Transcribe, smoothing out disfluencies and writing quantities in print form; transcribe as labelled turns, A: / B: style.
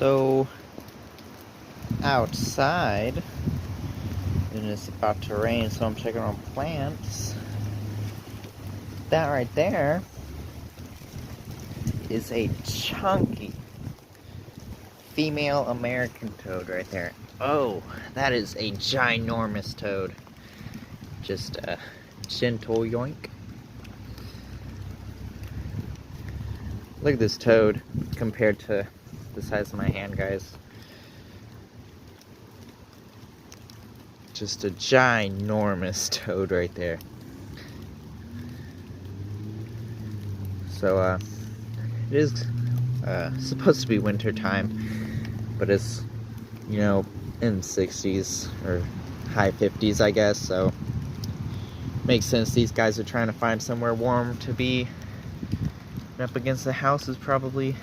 A: So outside, and it's about to rain, so I'm checking on plants. That right there is a chunky female American toad right there. Oh, that is a ginormous toad. Just a gentle yoink. Look at this toad compared to the size of my hand, guys. Just a ginormous toad right there. So, it is supposed to be winter time, but it's, you know, in the 60s or high 50s, I guess, so makes sense. These guys are trying to find somewhere warm to be. And up against the house is probably